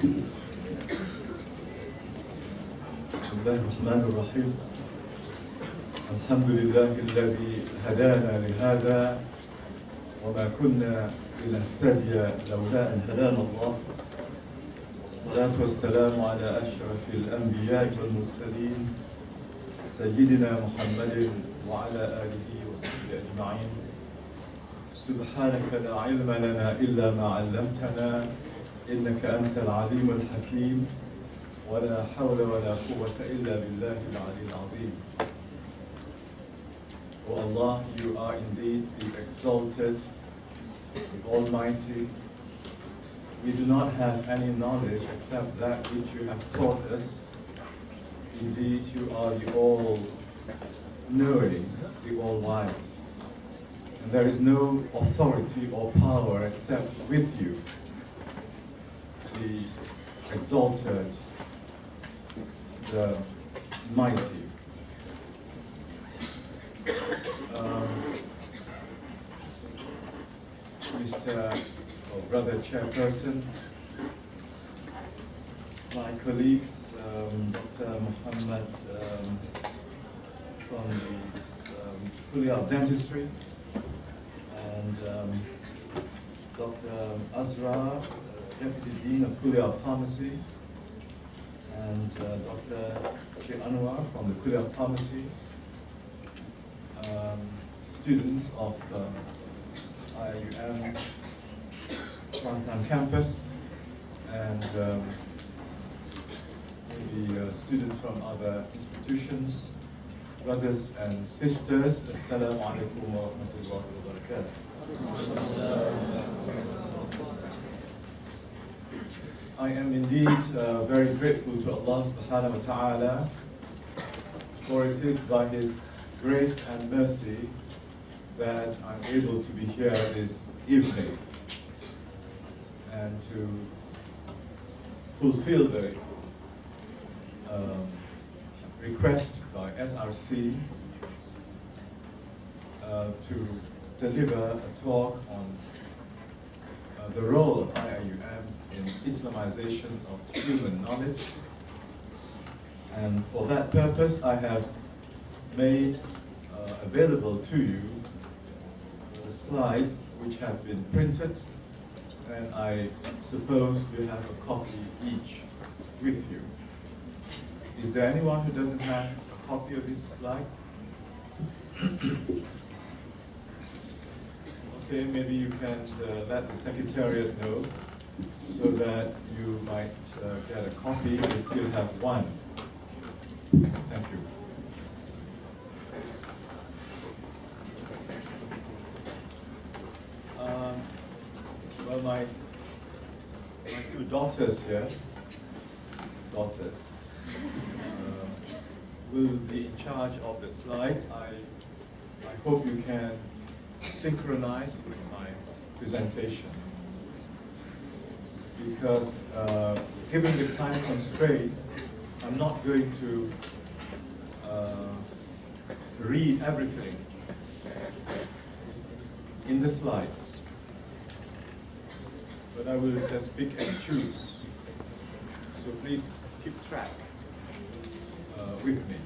بسم الله الرحمن الرحيم. الحمد لله الذي هدانا لهذا وما كنا لنهتدي لولا أن هدانا الله. والصلاة والسلام على أشرف الأنبياء والمرسلين سيدنا محمد وعلى آله وصحبه أجمعين. سبحانك لا علم لنا إلا ما علمتنا إنك أنت العليم الحكيم ولا حول ولا قوة إلا بالله العلي العظيم. O Allah, you are indeed the exalted, the Almighty. We do not have any knowledge except that which you have taught us. Indeed, you are the all-knowing, the all-wise. And there is no authority or power except with you, the exalted, the mighty. Mr. or Brother Chairperson, my colleagues, Dr. Muhammad from the Kuliah of Dentistry, and Dr. Azra, Deputy Dean of Kuliah of Pharmacy, and Dr. Che Anwar from the Kuliah of Pharmacy, students of IIUM Kuantan campus, and maybe students from other institutions, brothers and sisters, Assalamu alaikum wa rahmatullahi wa barakatuh. I am indeed very grateful to Allah subhanahu wa ta'ala, for it is by His grace and mercy that I'm able to be here this evening and to fulfill the request by SRC to deliver a talk on the role of IIUM in Islamization of human knowledge. And for that purpose, I have made available to you the slides which have been printed, and I suppose you have a copy each with you. Is there anyone who doesn't have a copy of this slide? Okay, maybe you can let the Secretariat know so that you might get a copy. We still have one. Thank you. Well, my two daughters here, will be in charge of the slides. I hope you can synchronize with my presentation, because given the time constraint, I'm not going to read everything in the slides, but I will just pick and choose. So please keep track with me.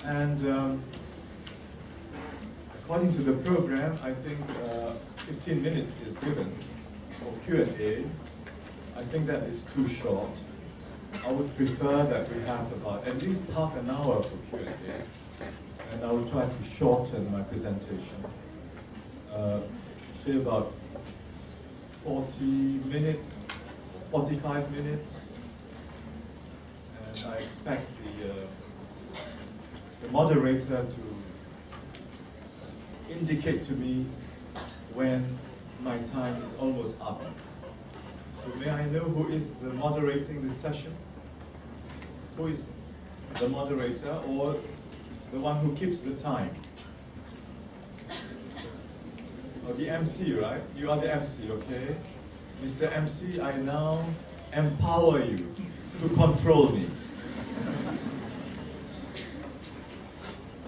And according to the program, I think 15 minutes is given for Q&A. I think that is too short. I would prefer that we have about at least half an hour for Q&A, and I will try to shorten my presentation. Say about 40 minutes, 45 minutes, and I expect the moderator to indicate to me when my time is almost up. So may I know who is the moderating this session? Who is the moderator, or the one who keeps the time? Or the MC, right? You are the MC, okay? Mr. MC, I now empower you to control me.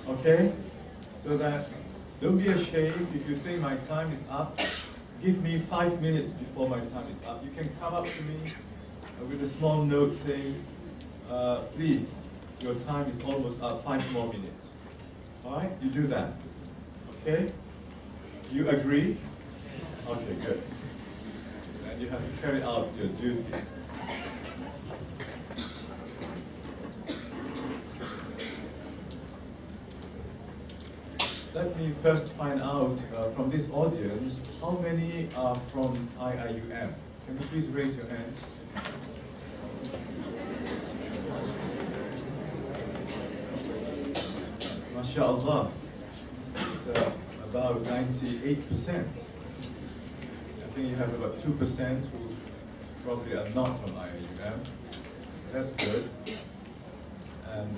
Okay? So that don't be ashamed if you think my time is up. give me 5 minutes before my time is up. You can come up to me with a small note saying, please, your time is almost up, 5 more minutes. All right, you do that, okay? You agree? Okay, good. And you have to carry out your duty. Let me first find out from this audience, how many are from IIUM? Can you please raise your hands? MashaAllah, it's about 98%. I think you have about 2% who probably are not from IIUM. That's good. And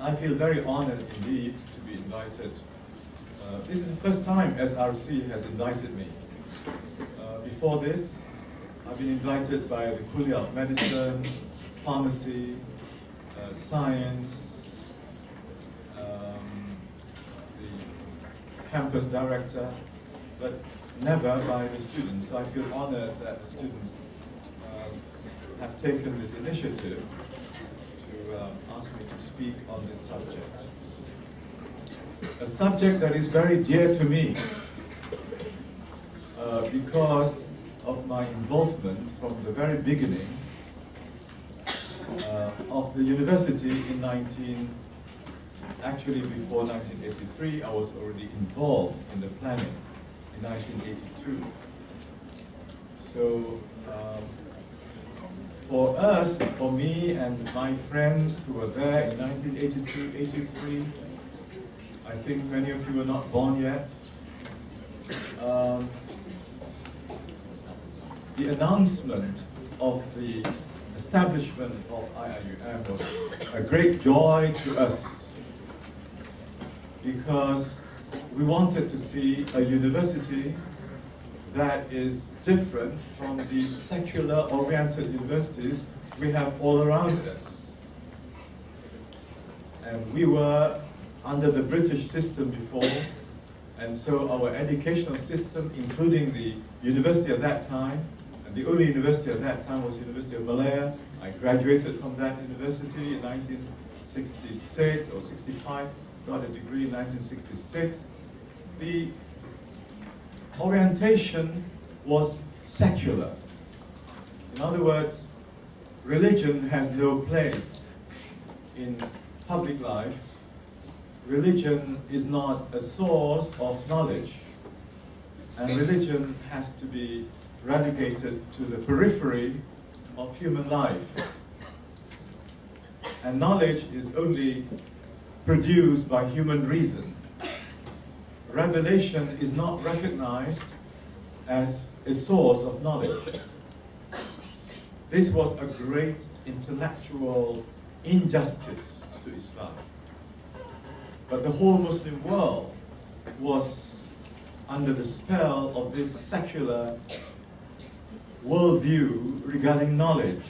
I feel very honored indeed to be invited. This is the first time SRC has invited me. Before this, I've been invited by the Kulia of Medicine, Pharmacy, Science, the campus director, but never by the students. So I feel honored that the students have taken this initiative to ask me to speak on this subject. A subject that is very dear to me because of my involvement from the very beginning of the university in actually before 1983, I was already involved in the planning in 1982. So for us, for me and my friends who were there in 1982, 83, I think many of you were not born yet. The announcement of the establishment of IIUM was a great joy to us because we wanted to see a university that is different from the secular-oriented universities we have all around us. And we were under the British system before, and so our educational system, including the university at that time, and the only university at that time was University of Malaya. I graduated from that university in 1966 or 65, got a degree in 1966. The orientation was secular. In other words, religion has no place in public life. Religion is not a source of knowledge, and religion has to be relegated to the periphery of human life. And knowledge is only produced by human reason. Revelation is not recognized as a source of knowledge. This was a great intellectual injustice to Islam. But the whole Muslim world was under the spell of this secular worldview regarding knowledge.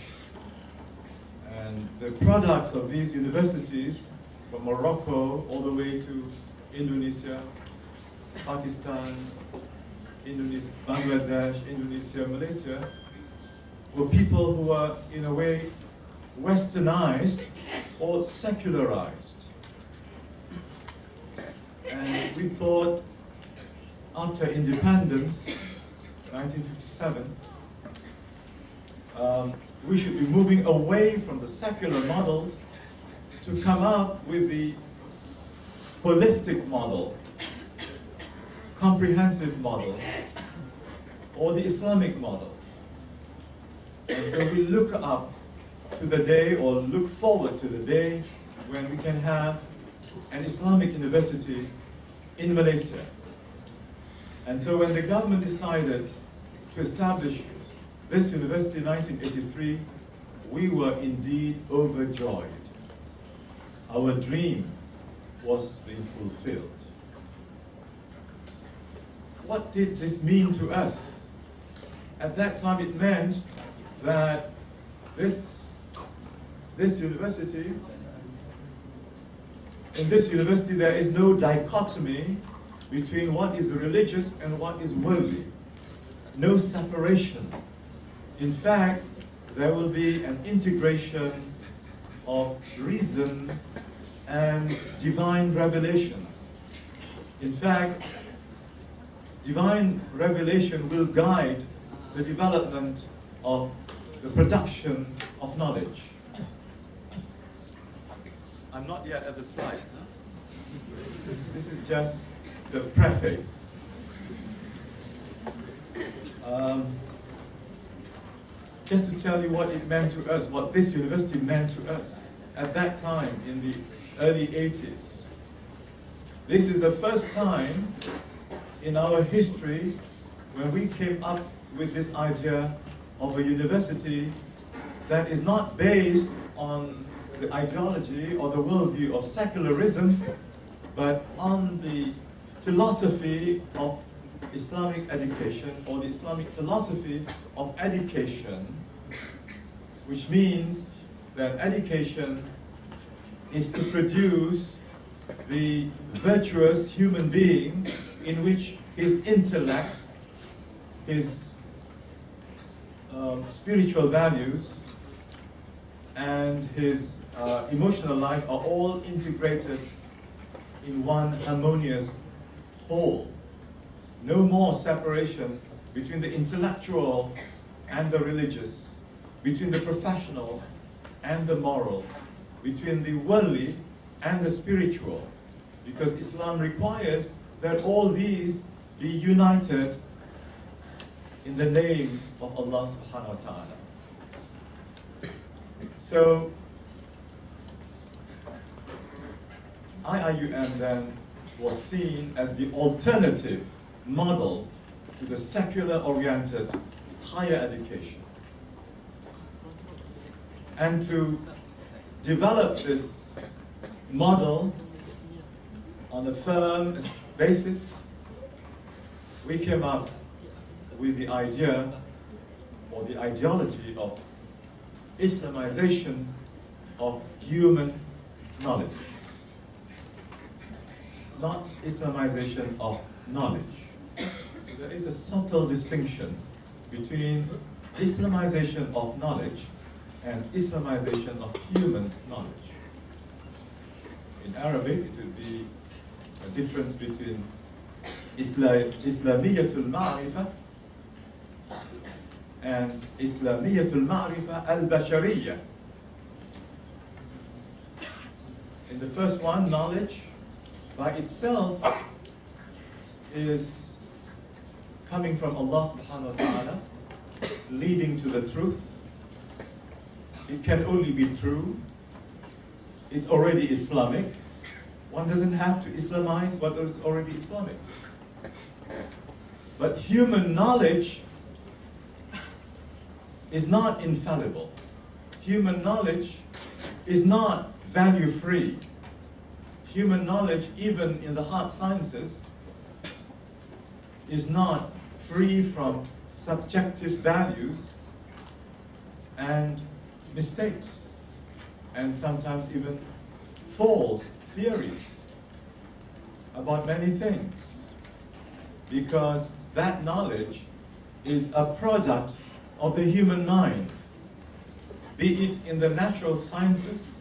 And the products of these universities, from Morocco all the way to Indonesia, Pakistan, Indonesia, Bangladesh, Indonesia, Malaysia, were people who were, in a way, westernized or secularized. And we thought, after independence, 1957, we should be moving away from the secular models to come up with the holistic model, comprehensive model, or the Islamic model. And so we look up to the day, or look forward to the day, when we can have an Islamic university in Malaysia. And so when the government decided to establish this university in 1983, we were indeed overjoyed. Our dream was being fulfilled. What did this mean to us? At that time it meant that this university, in this university there is no dichotomy between what is religious and what is worldly. No separation. In fact, there will be an integration of reason and divine revelation. In fact, divine revelation will guide the development of the production of knowledge. I'm not yet at the slides. Huh? This is just the preface. Just to tell you what it meant to us, what this university meant to us at that time in the early 80s. This is the first time in our history when we came up with this idea of a university that is not based on the ideology or the worldview of secularism, but on the philosophy of Islamic education, or the Islamic philosophy of education, which means that education is to produce the virtuous human being in which his intellect, his spiritual values, and his emotional life are all integrated in one harmonious whole. No more separation between the intellectual and the religious, between the professional and the moral, between the worldly and the spiritual, because Islam requires that all these be united in the name of Allah subhanahu wa ta'ala. So, IIUM then was seen as the alternative model to the secular-oriented higher education. And to develop this model on a firm basis, we came up with the idea or the ideology of Islamization of human knowledge. Not Islamization of knowledge. There is a subtle distinction between Islamization of knowledge and Islamization of human knowledge. In Arabic, it would be a difference between Islamiyatul Ma'rifah and Islamiyatul Ma'rifah al-Bashariyah. In the first one, knowledge by itself is coming from Allah subhanahu wa ta'ala, leading to the truth. It can only be true. It's already Islamic. One doesn't have to Islamize what is already Islamic. But human knowledge is not infallible. Human knowledge is not value-free. Human knowledge, even in the hard sciences, is not free from subjective values and mistakes, and sometimes even false theories about many things, because that knowledge is a product of the human mind, be it in the natural sciences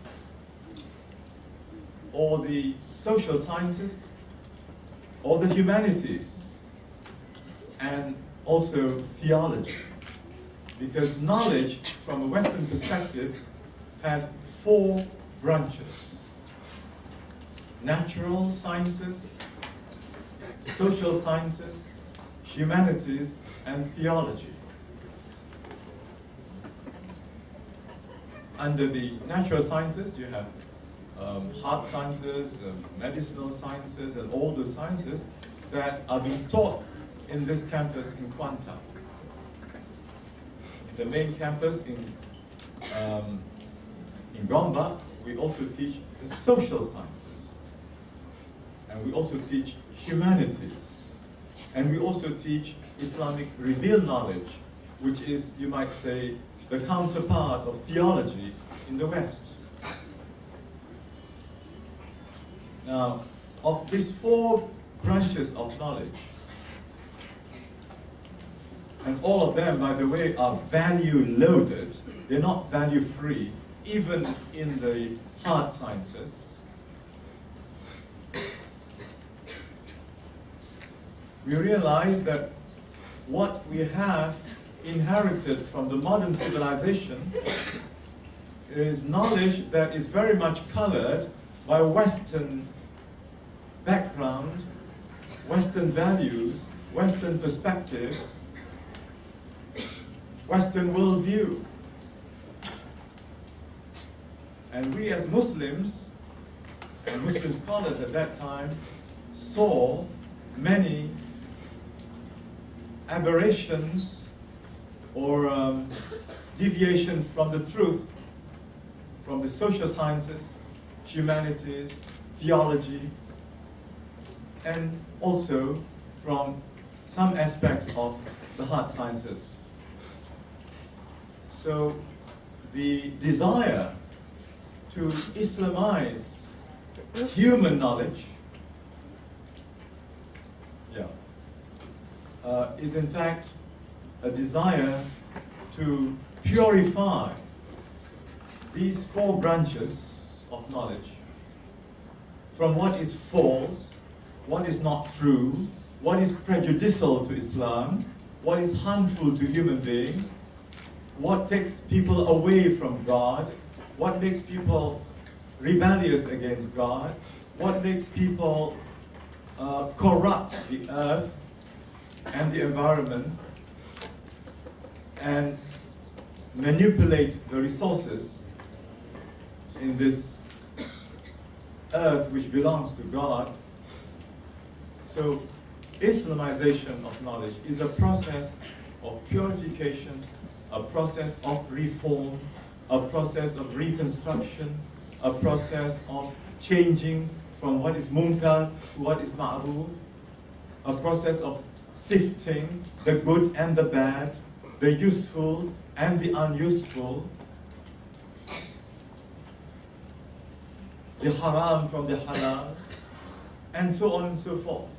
or the social sciences or the humanities, and also theology. Because knowledge, from a Western perspective, has 4 branches: natural sciences, social sciences, humanities, and theology. Under the natural sciences, you have hard sciences, medicinal sciences, and all the sciences that are being taught in this campus in Kuantan. In the main campus in Gomba, we also teach the social sciences, and we also teach humanities, and we also teach Islamic revealed knowledge, which is, you might say, the counterpart of theology in the West. Now, of these 4 branches of knowledge. And all of them, by the way, are value-loaded. They're not value-free, even in the hard sciences. We realize that what we have inherited from the modern civilization is knowledge that is very much colored by Western background, Western values, Western perspectives, Western worldview. And we as Muslims, and Muslim scholars at that time, saw many aberrations or deviations from the truth, from the social sciences, humanities, theology, and also from some aspects of the hard sciences. So the desire to Islamize human knowledge is in fact a desire to purify these four branches of knowledge from what is false, what is not true, what is prejudicial to Islam, what is harmful to human beings, what takes people away from God, what makes people rebellious against God, what makes people corrupt the earth and the environment and manipulate the resources in this earth which belongs to God. So Islamization of knowledge is a process of purification, a process of reform, a process of reconstruction, a process of changing from what is munkar to what is ma'ruf, a process of sifting the good and the bad, the useful and the unuseful, the haram from the halal, and so on and so forth.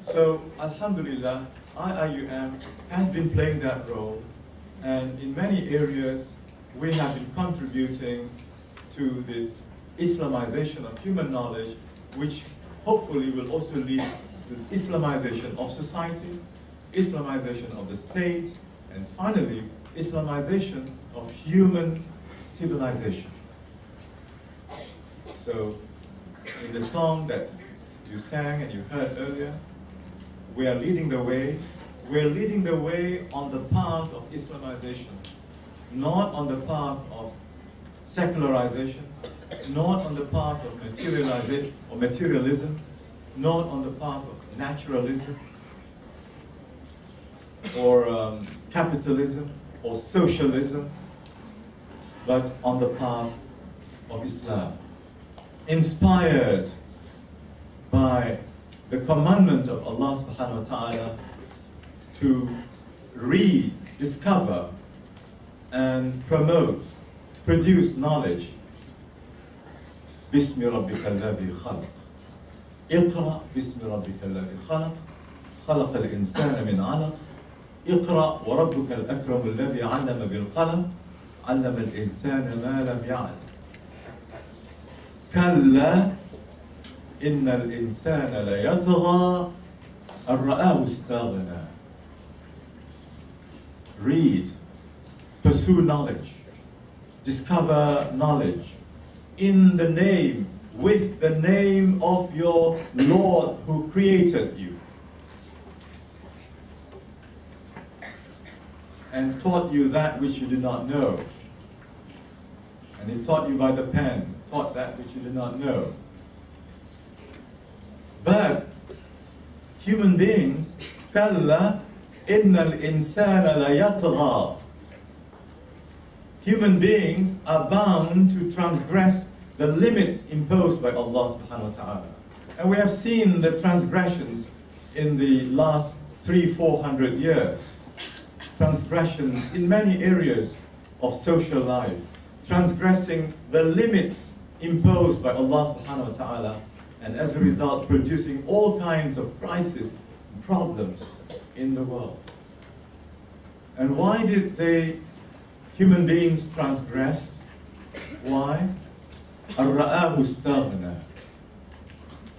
So, alhamdulillah, IIUM has been playing that role, and in many areas we have been contributing to this Islamization of human knowledge, which hopefully will also lead to Islamization of society, Islamization of the state, and finally, Islamization of human civilization. So, in the song that you sang and you heard earlier, we are leading the way. We're leading the way on the path of Islamization, not on the path of secularization, not on the path of materialization or materialism, not on the path of naturalism or capitalism or socialism, but on the path of Islam, inspired by the commandment of Allah subhanahu wa ta'ala to read, discover, and promote, produce knowledge. بسم ربك الذي خلق اقرأ بسم ربك الذي خلق خلق الإنسان من علق اقرأ وربك الأكرم الذي علم بالقلم علم الإنسان ما لم يعلم كلا إن الإنسان ليطغى أن رآه استغنى. Read, pursue knowledge, discover knowledge in the name, with the name of your Lord who created you and taught you that which you did not know. And he taught you by the pen, taught that which you did not know. But human beings, كَلَّا إِنَّ الْإِنسَانَ لَيَطْغَى. Human beings are bound to transgress the limits imposed by Allah subhanahu wa ta'ala. And we have seen the transgressions in the last 300-400 years. Transgressions in many areas of social life. Transgressing the limits imposed by Allah subhanahu wa ta'ala. and as a result producing all kinds of crises and problems in the world. And why did human beings transgress? Why? الرآه استغنى.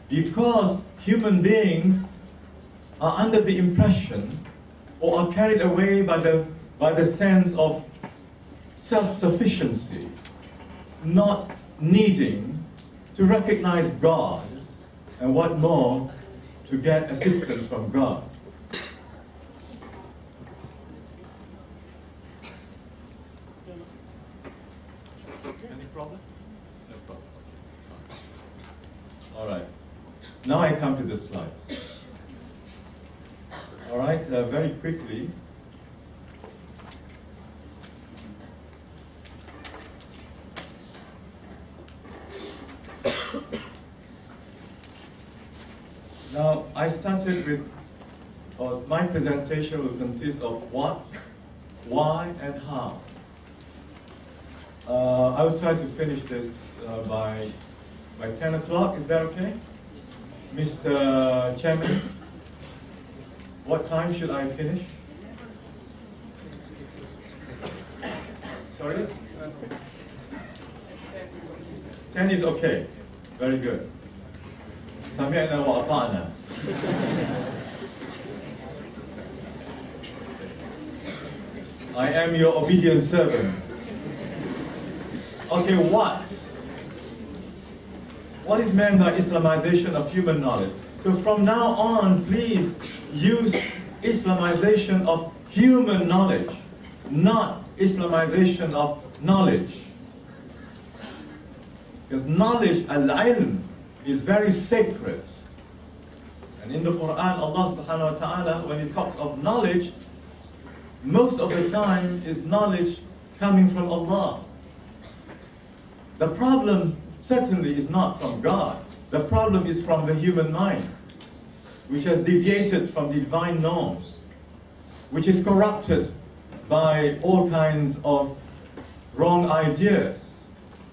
Because human beings are under the impression or are carried away by the sense of self-sufficiency, not needing to recognize God, and what more, to get assistance from God. Any problem? No problem. All right. Now I come to the slides. All right, very quickly. Now, I started with, my presentation will consist of what, why, and how. I will try to finish this by 10 o'clock, is that okay? Mr. Chairman, what time should I finish? Sorry? 10 is okay. Very good. سمعنا وأطعنا. I am your obedient servant. Okay, what? What is meant by Islamization of human knowledge? So from now on, please use Islamization of human knowledge, not Islamization of knowledge. Because knowledge, al-ilm, is very sacred. And in the Quran, Allah subhanahu wa ta'ala, when He talks of knowledge, most of the time is knowledge coming from Allah. The problem certainly is not from God. The problem is from the human mind, which has deviated from the divine norms, which is corrupted by all kinds of wrong ideas.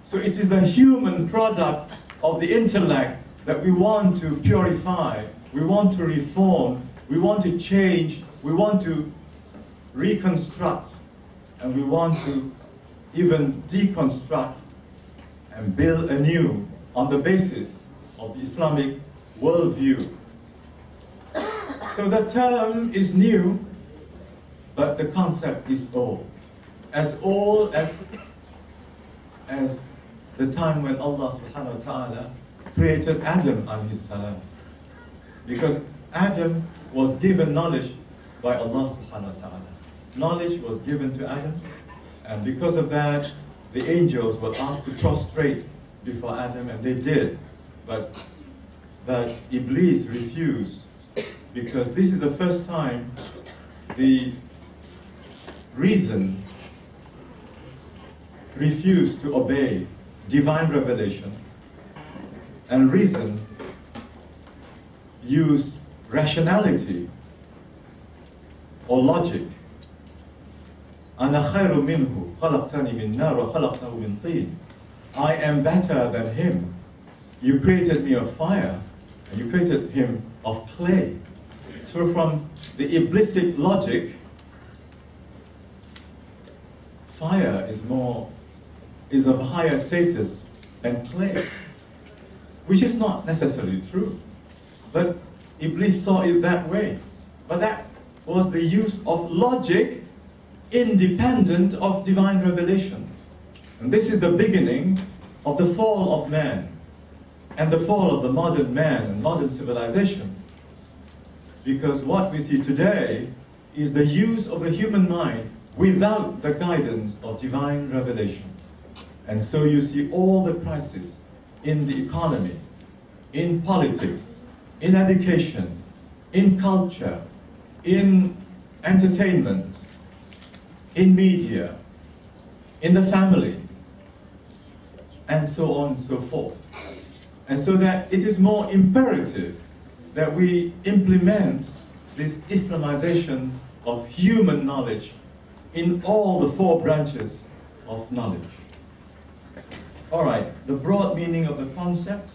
So it is the human product of the intellect that we want to purify, we want to reform, we want to change, we want to reconstruct, and we want to even deconstruct and build anew on the basis of the Islamic worldview. So the term is new, but the concept is old as the time when Allah subhanahu wa ta'ala created Adam alayhi salam. Because Adam was given knowledge by Allah subhanahu wa ta'ala. Knowledge was given to Adam, and because of that, the angels were asked to prostrate before Adam, and they did. But Iblis refused, because this is the first time the reason refused to obey divine revelation, and reason used rationality or logic. أَنَا خَيْرٌ مِّنْهُ خَلَقْتَنِي مِنْ نَارٍ وَخَلَقْتَهُ مِنْ طِينٍ. I am better than him. You created me of fire, and you created him of clay. So from the Iblisic logic, fire is of higher status than clay, which is not necessarily true. But Iblis saw it that way. But that was the use of logic independent of divine revelation. And this is the beginning of the fall of man and the fall of the modern man and modern civilization. Because what we see today is the use of the human mind without the guidance of divine revelation. And so you see all the crises in the economy, in politics, in education, in culture, in entertainment, in media, in the family, and so on and so forth. And so that it is more imperative that we implement this Islamization of human knowledge in all the 4 branches of knowledge. All right, the broad meaning of the concept.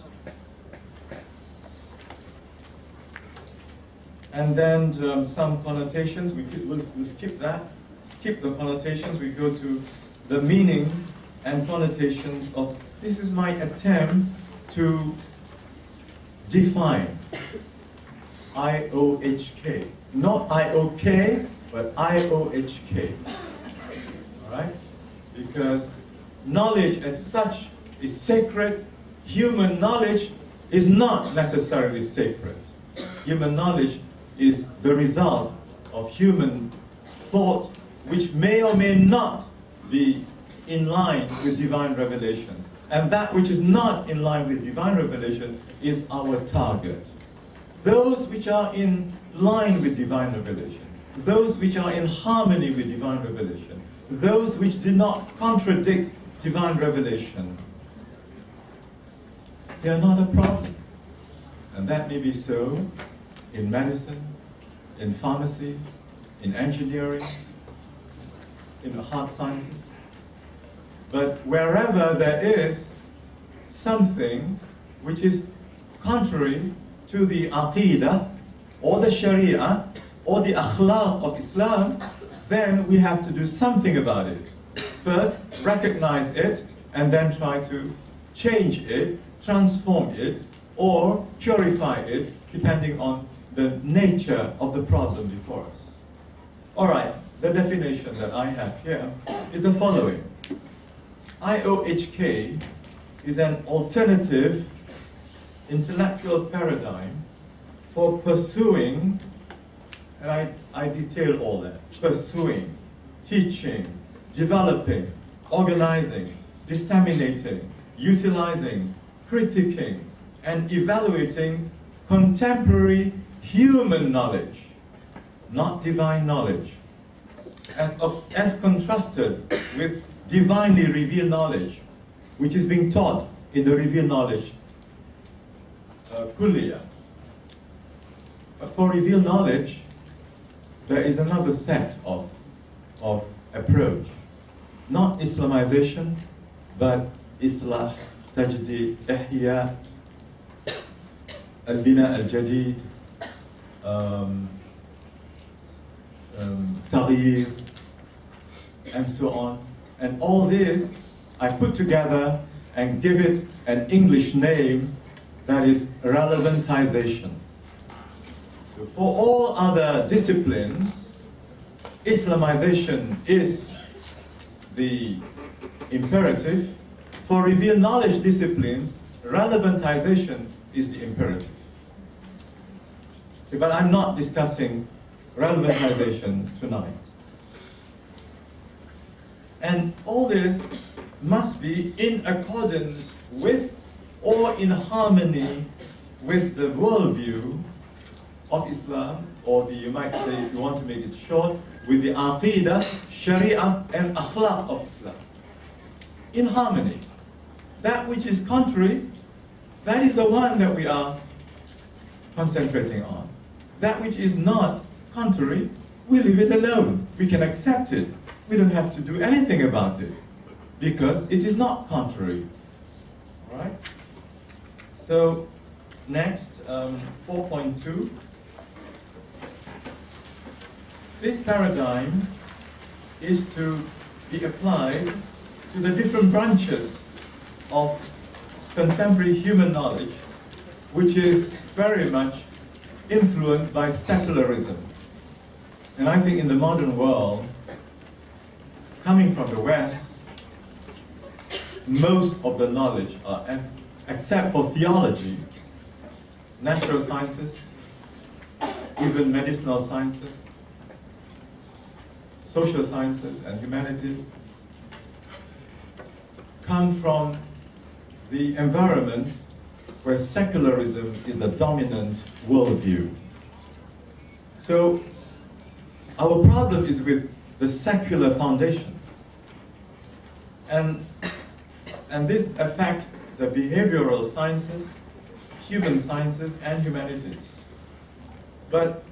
And then some connotations, we'll skip that. Skip the connotations, we go to the meaning and connotations of, this is my attempt to define IOHK. Not IOK, but IOHK. All right? Because knowledge as such is sacred. Human knowledge is not necessarily sacred. Human knowledge is the result of human thought, which may or may not be in line with divine revelation. And that which is not in line with divine revelation is our target. Those which are in line with divine revelation, those which are in harmony with divine revelation, those which do not contradict divine revelation, they are not a problem. And that may be so in medicine, in pharmacy, in engineering, in the hard sciences. But wherever there is something which is contrary to the aqidah or the sharia or the akhlaq of Islam, then we have to do something about it. First, recognize it, and then try to change it, transform it, or purify it, depending on the nature of the problem before us. All right, the definition that I have here is the following. IOHK is an alternative intellectual paradigm for pursuing, and I detail all that, pursuing, teaching, developing, organizing, disseminating, utilizing, critiquing, and evaluating contemporary human knowledge, not divine knowledge, as contrasted with divinely revealed knowledge, which is being taught in the revealed knowledge kulliyah. But for revealed knowledge, there is another set of approach. Not Islamization, but Islah, Tajdid, Ihya, Al-Bina Al-Jadid, Taghyir, and so on. And all this I put together and give it an English name that is relevantization. So for all other disciplines, Islamization is the imperative. For revealed knowledge disciplines, relevantization is the imperative. Okay, but I'm not discussing relevantization tonight. And all this must be in accordance with or in harmony with the worldview of Islam, or you might say, if you want to make it short, with the aqidah, sharia, and akhlaq of Islam. In harmony. That which is contrary, that is the one that we are concentrating on. That which is not contrary, we leave it alone. We can accept it. We don't have to do anything about it, because it is not contrary. All right? So, next, 4.2. This paradigm is to be applied to the different branches of contemporary human knowledge, which is very much influenced by secularism. And I think in the modern world, coming from the West, most of the knowledge, except for theology, natural sciences, even medicinal sciences, social sciences and humanities, come from the environment where secularism is the dominant worldview. So our problem is with the secular foundation. And this affects the behavioral sciences, human sciences, and humanities. But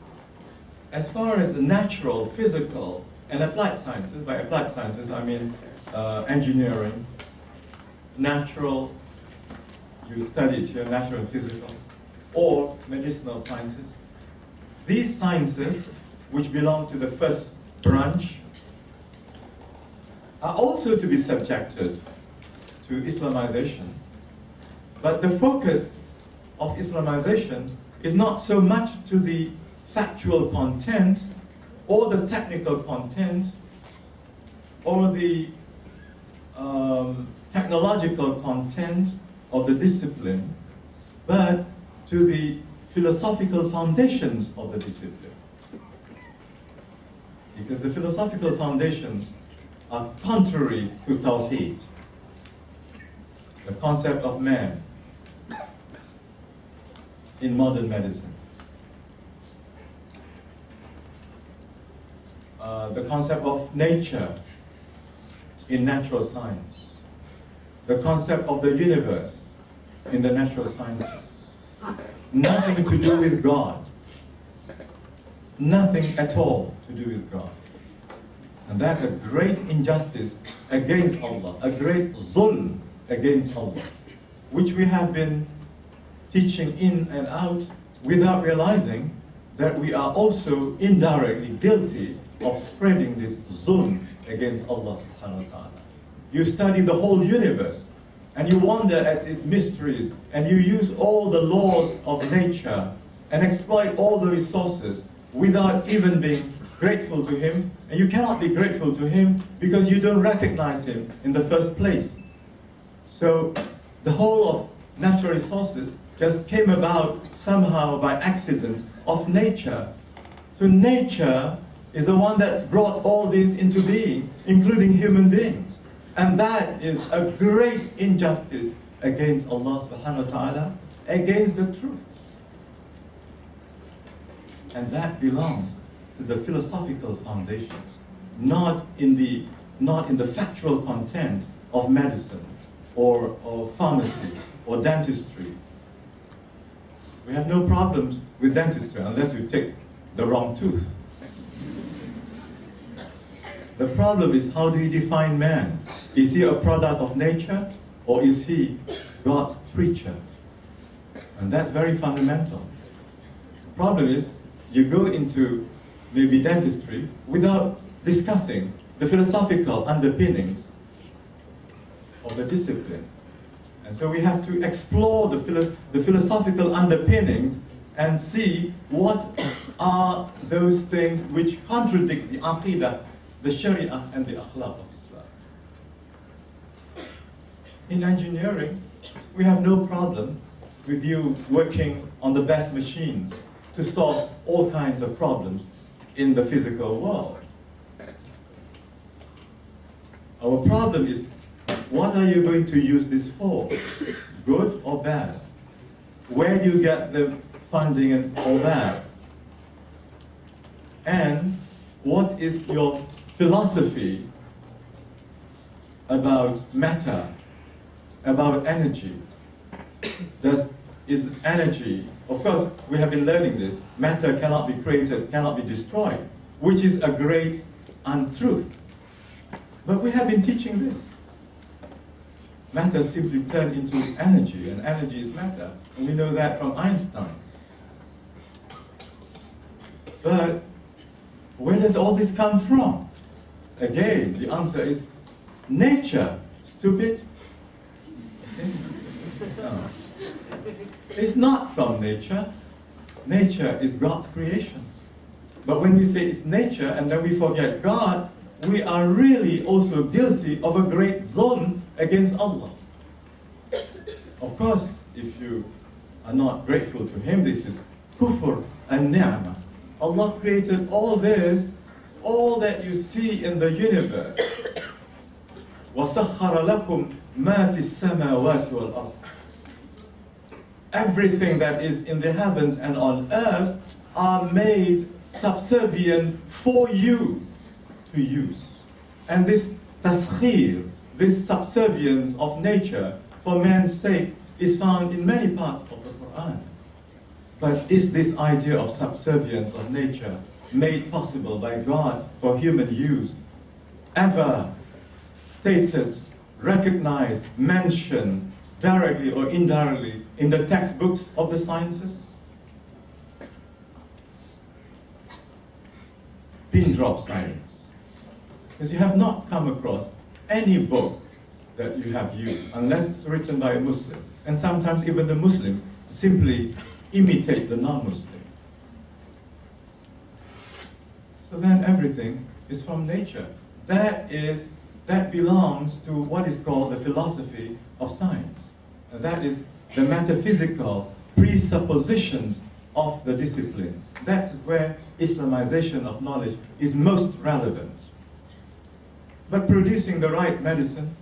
as far as the natural, physical, and applied sciences, by applied sciences I mean engineering, natural, you studied here, natural and physical, or medicinal sciences, these sciences, which belong to the first branch, are also to be subjected to Islamization. But the focus of Islamization is not so much to the factual content or the technical content or the technological content of the discipline, but to the philosophical foundations of the discipline. Because the philosophical foundations are contrary to Tawheed, the concept of man in modern medicine. The concept of nature in natural science. The concept of the universe in the natural sciences. Nothing to do with God. Nothing at all to do with God. And that's a great injustice against Allah, a great zulm against Allah, which we have been teaching in and out without realizing that we are also indirectly guilty of spreading this zulm against Allah subhanahu wa ta'ala. You study the whole universe and you wonder at its mysteries and you use all the laws of nature and exploit all the resources without even being grateful to Him. And you cannot be grateful to Him because you don't recognize Him in the first place. So the whole of natural resources just came about somehow by accident of nature. So nature is the one that brought all this into being, including human beings. And that is a great injustice against Allah subhanahu wa ta'ala, against the truth. And that belongs to the philosophical foundations, not in the factual content of medicine or pharmacy or dentistry. We have no problems with dentistry unless you take the wrong tooth. The problem is, how do you define man? Is he a product of nature or is he God's creature? And that's very fundamental. The problem is, you go into maybe dentistry without discussing the philosophical underpinnings of the discipline. And so we have to explore the philosophical underpinnings and see what are those things which contradict the aqidah, the sharia, and the akhlaq of Islam. In engineering, we have no problem with you working on the best machines to solve all kinds of problems in the physical world. Our problem is, what are you going to use this for? Good or bad? Where do you get the funding and all that? And what is your philosophy about matter, about energy? Is energy, of course, we have been learning this, matter cannot be created, cannot be destroyed, which is a great untruth. But we have been teaching this. Matter simply turns into energy, and energy is matter. And we know that from Einstein. But where does all this come from? Again, the answer is nature, stupid. No. It's not from nature. Nature is God's creation. But when we say it's nature and then we forget God, we are really also guilty of a great zulm against Allah. Of course, if you are not grateful to Him, this is kufr and ni'mah. Allah created all this, all that you see in the universe. وَسَخَّرَ لَكُمْ مَا فِي السَّمَاوَاتِ وَالْأَرْضِ. Everything that is in the heavens and on earth are made subservient for you to use. And this taskhir, this subservience of nature for man's sake is found in many parts of the Quran. But is this idea of subservience of nature made possible by God for human use ever stated, recognized, mentioned, directly or indirectly in the textbooks of the sciences? pin drop silence. Because you have not come across any book that you have used, unless it's written by a Muslim. And sometimes even the Muslim simply imitate the non-Muslim. So then everything is from nature. That belongs to what is called the philosophy of science. And that is the metaphysical presuppositions of the discipline. That's where Islamization of knowledge is most relevant. But producing the right medicine,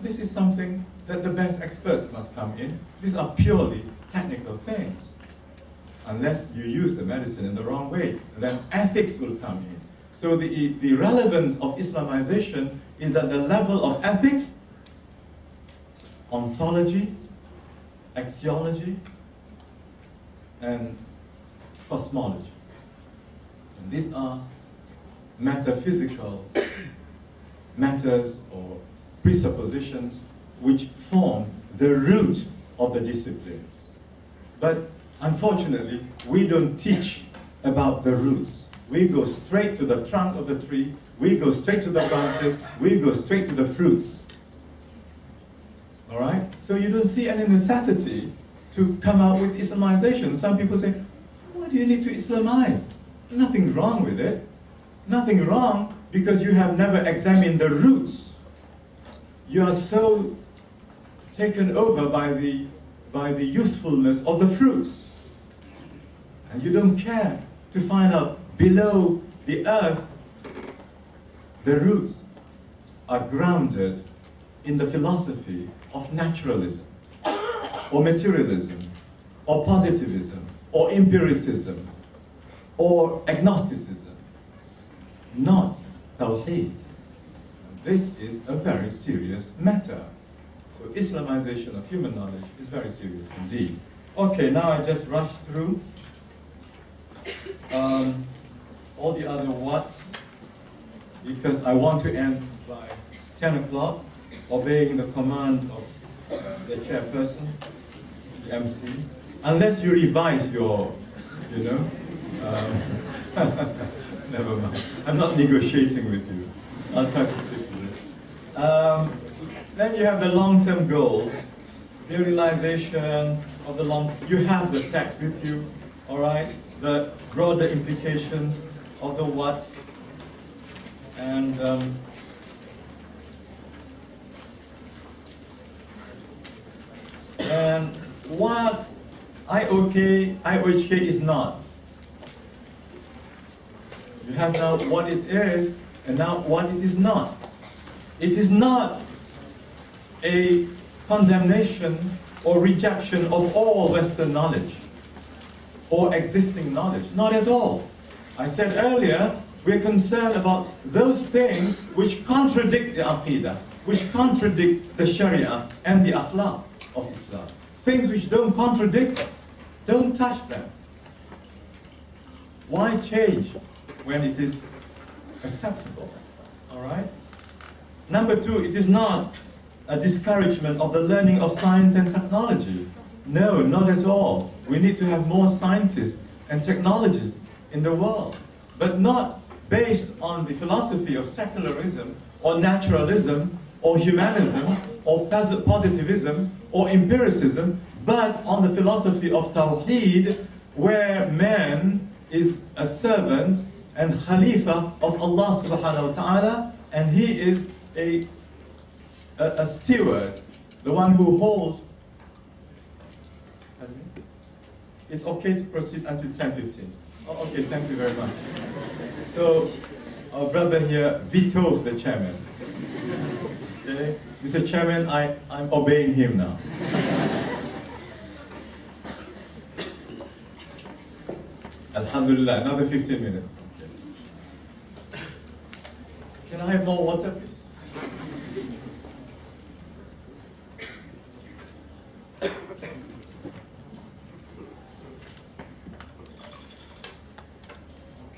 this is something that the best experts must come in. These are purely technical things. Unless you use the medicine in the wrong way, then ethics will come in. So the relevance of Islamization is at the level of ethics, ontology, axiology, and cosmology. And these are metaphysical matters or presuppositions which form the root of the disciplines. But unfortunately, we don't teach about the roots. We go straight to the trunk of the tree, we go straight to the branches, we go straight to the fruits. All right? So you don't see any necessity to come out with Islamization. Some people say, why do you need to Islamize? Nothing wrong with it. Nothing wrong because you have never examined the roots. You are so taken over by the usefulness of the fruits. And you don't care to find out below the earth, the roots are grounded in the philosophy of naturalism, or materialism, or positivism, or empiricism, or agnosticism, not Tawheed. This is a very serious matter. So Islamization of human knowledge is very serious indeed. Okay, now I just rushed through all the other what, because I want to end by 10 o'clock, obeying the command of the chairperson, the MC, unless you revise your, never mind. I'm not negotiating with you. I'll try to stick to this. Then you have the long-term goals, the realization of the long. You have the text with you, all right? The broader implications of the what, and what IIUM is not. You have now what it is, and now what it is not. It is not a condemnation or rejection of all Western knowledge or existing knowledge. Not at all. I said earlier, we're concerned about those things which contradict the Aqidah, which contradict the Sharia and the Akhlaq of Islam. Things which don't contradict it, don't touch them. Why change when it is acceptable? All right? Number two, it is not a discouragement of the learning of science and technology. No, not at all. We need to have more scientists and technologists in the world, but not based on the philosophy of secularism or naturalism or humanism or positivism or empiricism, but on the philosophy of Tawheed, where man is a servant and Khalifa of Allah subhanahu wa ta'ala, and he is a steward, the one who holds. It's okay to proceed until 10:15. Oh, okay, thank you very much. So, our brother here vetoes the chairman. Okay, Mr. Chairman, I'm obeying him now. Alhamdulillah, another 15 minutes. Okay. Can I have more water, please?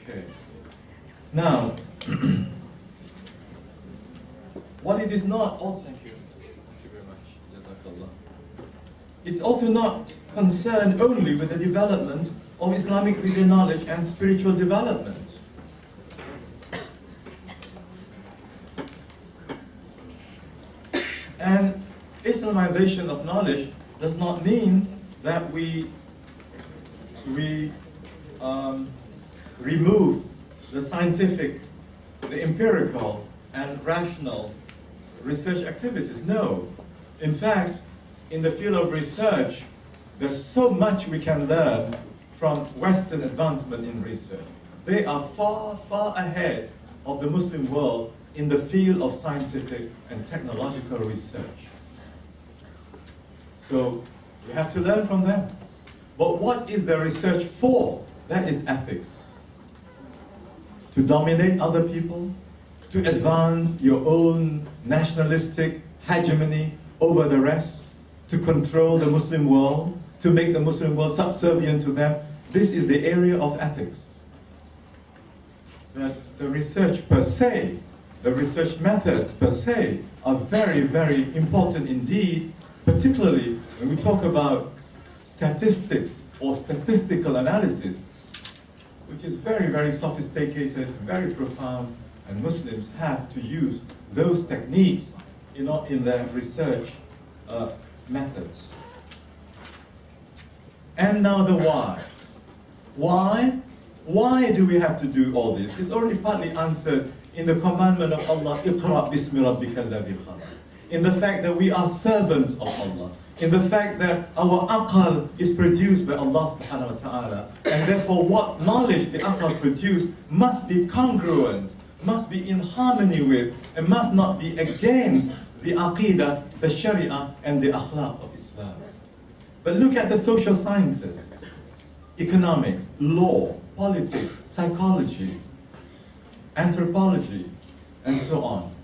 Okay. Now, what it is not, also, thank you very much, Jazakallah. It's also not concerned only with the development of Islamic religion knowledge and spiritual development. And Islamization of knowledge does not mean that we remove the scientific, the empirical, and rational research activities. No. In fact, in the field of research, there's so much we can learn from Western advancement in research. They are far, far ahead of the Muslim world in the field of scientific and technological research. So we have to learn from them. But what is the research for? That is ethics. To dominate other people, to advance your own nationalistic hegemony over the rest, to control the Muslim world, to make the Muslim world subservient to them. This is the area of ethics. But the research per se, the research methods per se, are very, very important indeed, particularly when we talk about statistics or statistical analysis, which is very, very sophisticated, very profound, and Muslims have to use those techniques in their research methods. And now the why. Why? Why do we have to do all this? It's already partly answered in the commandment of Allah, Iqra bismi rabbika alladhi khalaq. In the fact that we are servants of Allah. In the fact that our aql is produced by Allah subhanahu wa ta'ala. And therefore what knowledge the aql produce must be congruent, must be in harmony with, and must not be against the aqidah, the sharia, and the akhlaq of Islam. But look at the social sciences, economics, law, politics, psychology, anthropology, and so on.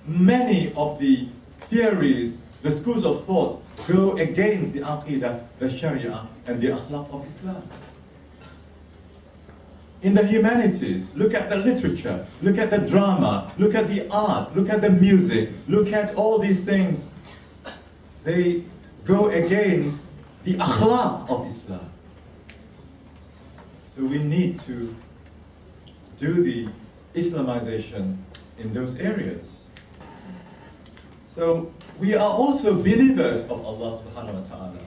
Many of the theories, the schools of thought, go against the aqidah, the sharia, and the akhlaq of Islam. In the humanities, look at the literature, look at the drama, look at the art, look at the music, look at all these things. They go against the akhlaq of Islam. So we need to do the Islamization in those areas. So we are also believers of Allah subhanahu wa ta'ala.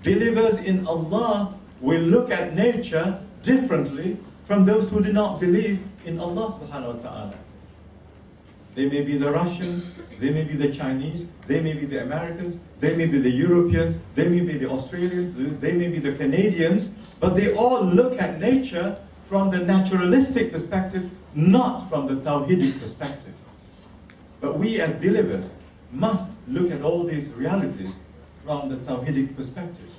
Believers in Allah will look at nature differently from those who do not believe in Allah subhanahu wa ta'ala. They may be the Russians, they may be the Chinese, they may be the Americans, they may be the Europeans, they may be the Australians, they may be the Canadians, but they all look at nature from the naturalistic perspective, not from the Tawhidic perspective. But we as believers must look at all these realities from the Tawhidic perspective.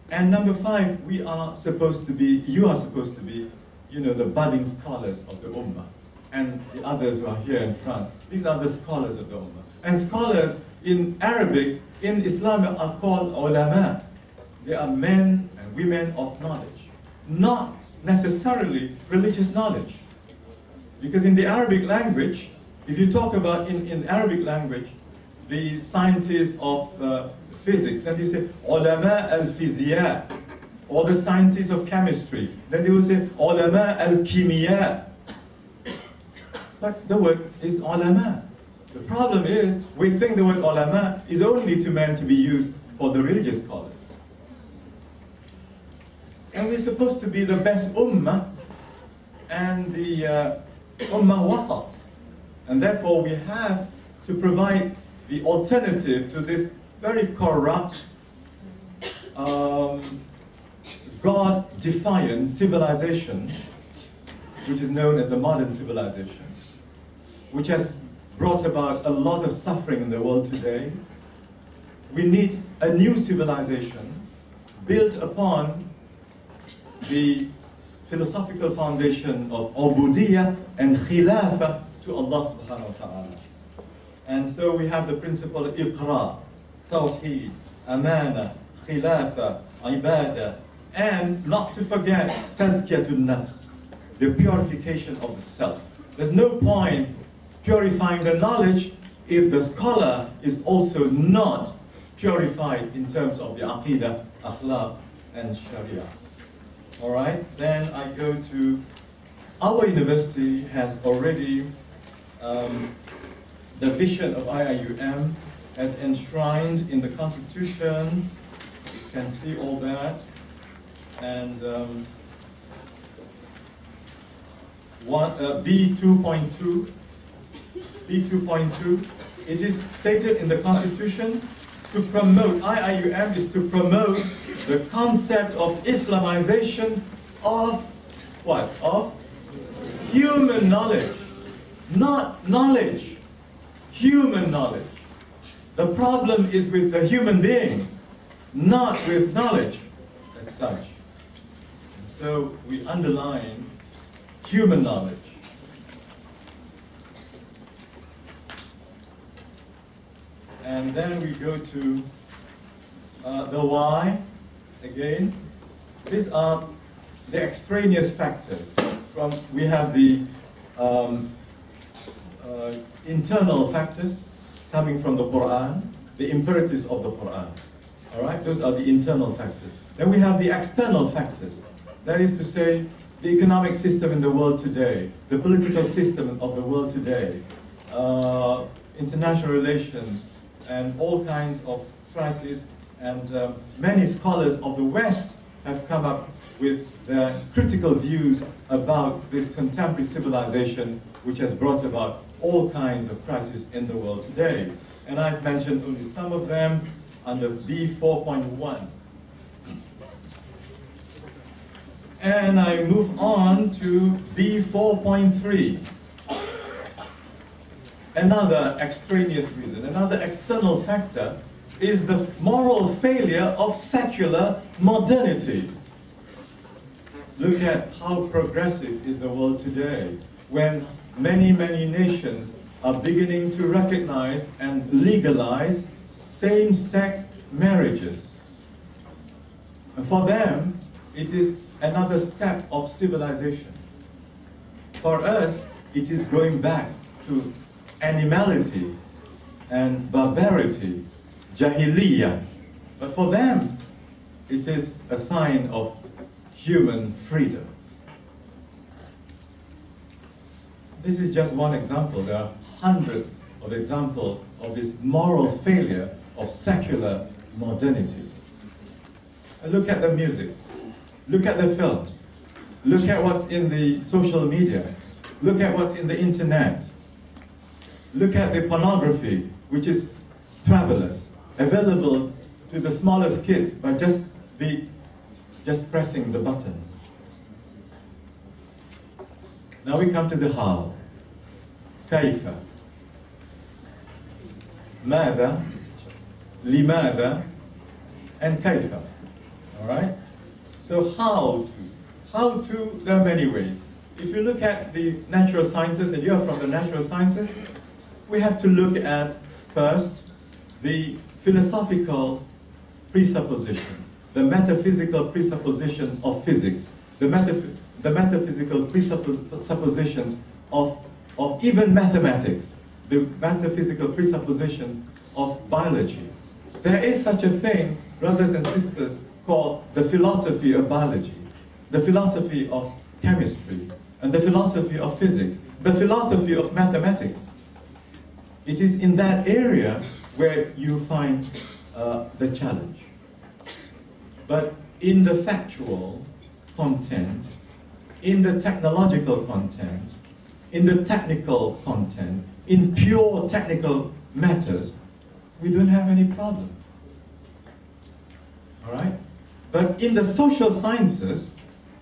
And number 5, we are supposed to be, you are supposed to be, the budding scholars of the Ummah. And the others who are here in front, these are the scholars of the Ummah. And scholars in Arabic, in Islam, are called ulama. They are men and women of knowledge, not necessarily religious knowledge. Because in the Arabic language, if you talk about in Arabic language, the scientists of physics, then you say ulama al-fizya, or the scientists of chemistry, then they will say ulama al-kimya. But the word is ulama. The problem is, we think the word ulama is only meant to be used for the religious scholars. And we're supposed to be the best ummah and the ummah wasat. And therefore we have to provide the alternative to this very corrupt, God-defiant civilization, which is known as the modern civilization, which has brought about a lot of suffering in the world today. We need a new civilization built upon the philosophical foundation of ubudiyya and khilafah to Allah subhanahu wa ta'ala. And so we have the principle of iqra, tawheed, amana, khilafah, ibadah, and not to forget tazkiyatun nafs, the purification of the self. There's no point purifying the knowledge if the scholar is also not purified in terms of the aqidah, akhlaq, and sharia. All right, then I go to, our university has already the vision of IIUM as enshrined in the Constitution. You can see all that. And B2.2, it is stated in the Constitution to promote, IIUM is to promote the concept of Islamization of what? Of human knowledge. Not knowledge, human knowledge. The problem is with the human beings, not with knowledge as such. And so we underline human knowledge. And then we go to the why again. These are the extraneous factors. We have the internal factors coming from the Quran, the imperatives of the Quran. All right, those are the internal factors. Then we have the external factors. That is to say, the economic system in the world today, the political system of the world today, international relations, and all kinds of crises. And many scholars of the West have come up with their critical views about this contemporary civilization, which has brought about all kinds of crises in the world today. And I've mentioned only some of them under B4.1. And I move on to B4.3. Another extraneous reason, another external factor is the moral failure of secular modernity. Look at how progressive is the world today, when many nations are beginning to recognize and legalize same-sex marriages. And for them, it is another step of civilization. For us, it is going back to animality and barbarity, jahiliyyah. But for them, it is a sign of human freedom. This is just one example. There are hundreds of examples of this moral failure of secular modernity. And look at the music. Look at the films. Look at what's in the social media. Look at what's in the internet. Look at the pornography, which is prevalent, available to the smallest kids by just pressing the button. Now we come to the how. كيف, ماذا, لماذا, and كيف. All right? So how to, there are many ways. If you look at the natural sciences, and you are from the natural sciences, we have to look at first the philosophical presuppositions, the metaphysical presuppositions of physics, the metaphysical presuppositions of even mathematics, the metaphysical presuppositions of biology. There is such a thing, brothers and sisters, called the philosophy of biology, the philosophy of chemistry, and the philosophy of physics, the philosophy of mathematics. It is in that area where you find the challenge. But in the factual content, in the technological content, in the technical content, in pure technical matters, we don't have any problem. All right? But in the social sciences,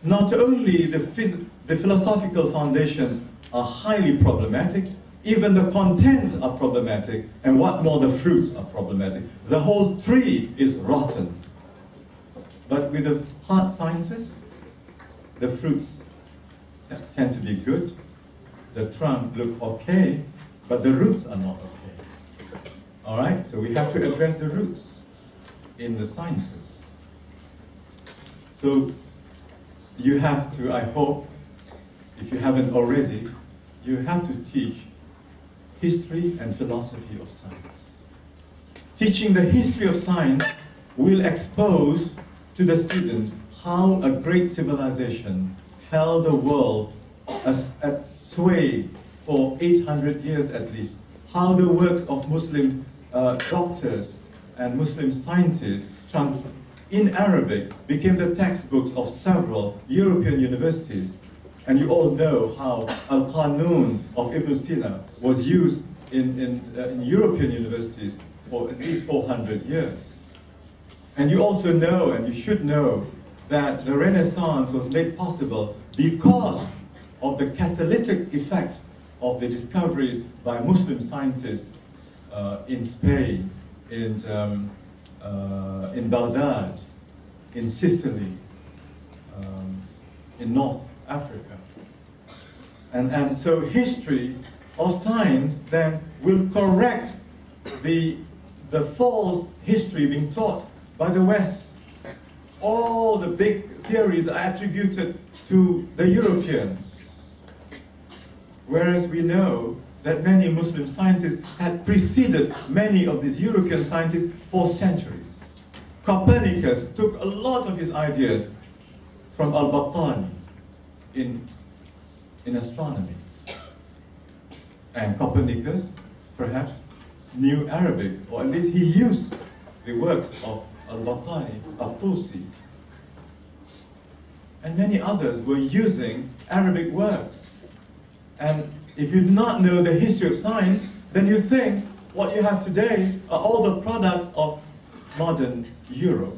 not only the philosophical foundations are highly problematic, even the content are problematic, and what more, the fruits are problematic. The whole tree is rotten. But with the hard sciences, the fruits tend to be good, the trunk look okay, but the roots are not okay. All right, so we have to address the roots in the sciences. So you have to, I hope, if you haven't already, you have to teach history and philosophy of science. Teaching the history of science will expose to the students how a great civilization held the world at sway for 800 years at least, how the works of Muslim doctors and Muslim scientists in Arabic became the textbooks of several European universities. And you all know how Al-Qanun of Ibn Sina was used in European universities for at least 400 years. And you also know, and you should know, that the Renaissance was made possible because of the catalytic effect of the discoveries by Muslim scientists in Spain, in Baghdad, in Sicily, in North Africa. And so history of science then will correct the false history being taught by the West. All the big theories are attributed to the Europeans, whereas we know that many Muslim scientists had preceded many of these European scientists for centuries. Copernicus took a lot of his ideas from al-Battani in astronomy. And Copernicus perhaps knew Arabic, or at least he used the works of al-Battani, al-Tusi. And many others were using Arabic works. And if you do not know the history of science, then you think what you have today are all the products of modern Europe.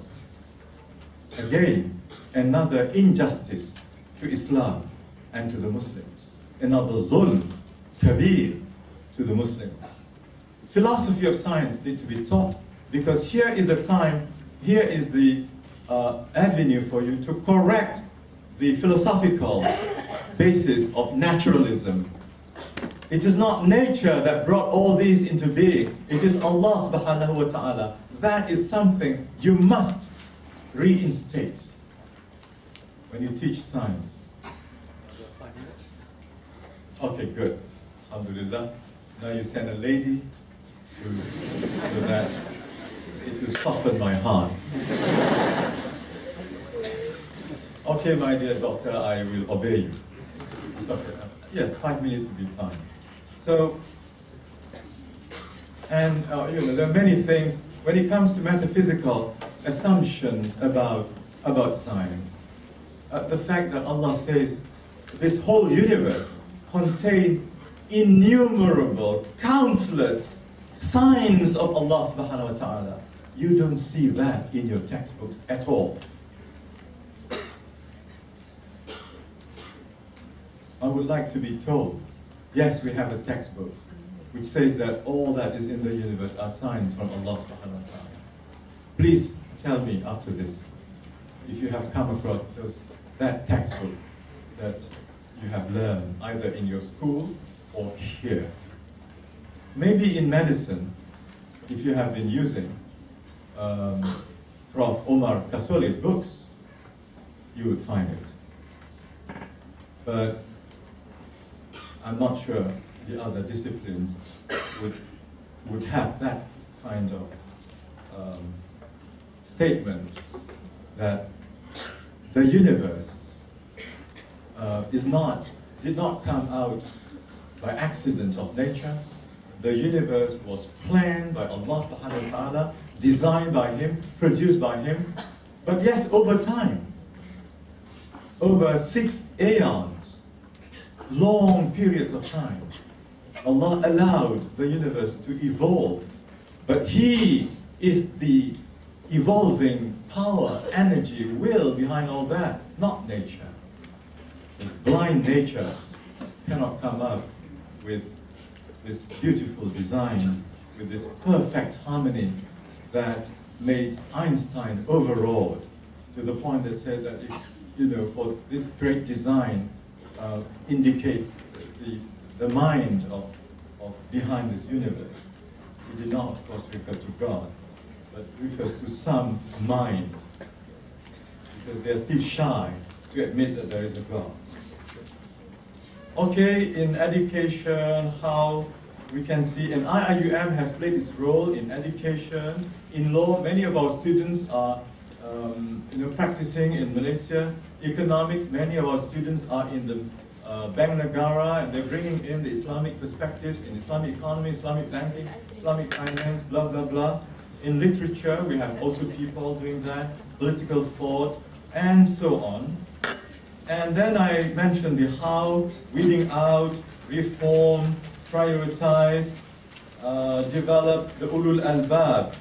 Again, another injustice to Islam and to the Muslims. Another zulm, kabir, to the Muslims. Philosophy of science needs to be taught, because here is a time, here is the avenue for you to correct the philosophical basis of naturalism. It is not nature that brought all these into being. It is Allah subhanahu wa ta'ala. That is something you must reinstate when you teach science. Okay, good. Alhamdulillah. Now you send a lady so that it will soften my heart. Okay, my dear doctor, I will obey you. It's okay. Yes, 5 minutes will be fine. So, and there are many things when it comes to metaphysical assumptions about science. The fact that Allah says this whole universe contains innumerable, countless signs of Allah subhanahu wa ta'ala. You don't see that in your textbooks at all. I would like to be told, yes, we have a textbook which says that all that is in the universe are signs from Allah subhanahu wa ta'ala. Please tell me after this, if you have come across that textbook that you have learned either in your school or here. Maybe in medicine, if you have been using Prof. Omar Kasole's books, you would find it. But I'm not sure the other disciplines would have that kind of statement that the universe did not come out by accident of nature. The universe was planned by Allah subhanahu wa ta'ala, designed by Him, produced by Him. But yes, over time, over 6 aeons, long periods of time, Allah allowed the universe to evolve. But He is the evolving power, energy, will behind all that, not nature. The blind nature cannot come up with this beautiful design, with this perfect harmony that made Einstein overawed to the point that said that if, for this great design indicates the mind of behind this universe. He did not, of course, refer to God, but refers to some mind, because they are still shy to admit that there is a God. Okay, in education, how we can see, and IIUM has played its role in education. In law, many of our students are practicing in Malaysia. Economics, many of our students are in the Bank Negara, and they're bringing in the Islamic perspectives in Islamic economy, Islamic banking, Islamic finance, blah, blah, blah. In literature, we have also people doing that, political thought, and so on. And then I mentioned the how, weeding out, reform, prioritize, develop the ulul albab,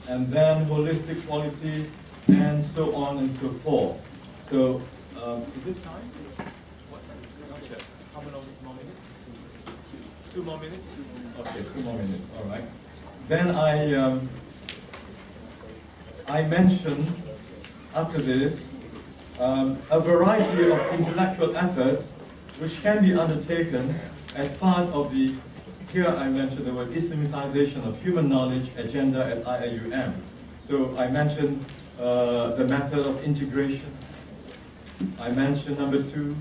and then holistic quality, and so on and so forth. So, is it time? What? Not yet. How many more minutes? 2 more minutes? Okay, 2 more minutes, all right. Then I mentioned, after this, a variety of intellectual efforts which can be undertaken as part of the, here I mentioned the word Islamization of human knowledge agenda at IIUM. So I mentioned the method of integration. I mentioned number 2,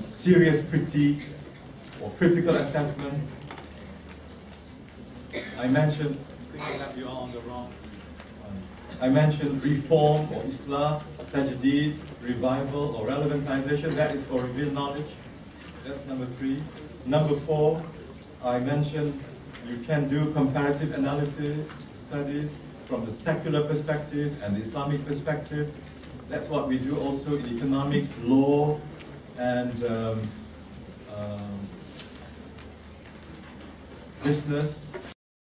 serious critique or critical assessment. I mentioned, thinking that you are on the wrong. I mentioned reform or islah, tajdeed, revival or relevantization. That is for revealed knowledge. That's number 3. Number 4, I mentioned you can do comparative analysis studies from the secular perspective and the Islamic perspective. That's what we do also in economics, law, and business.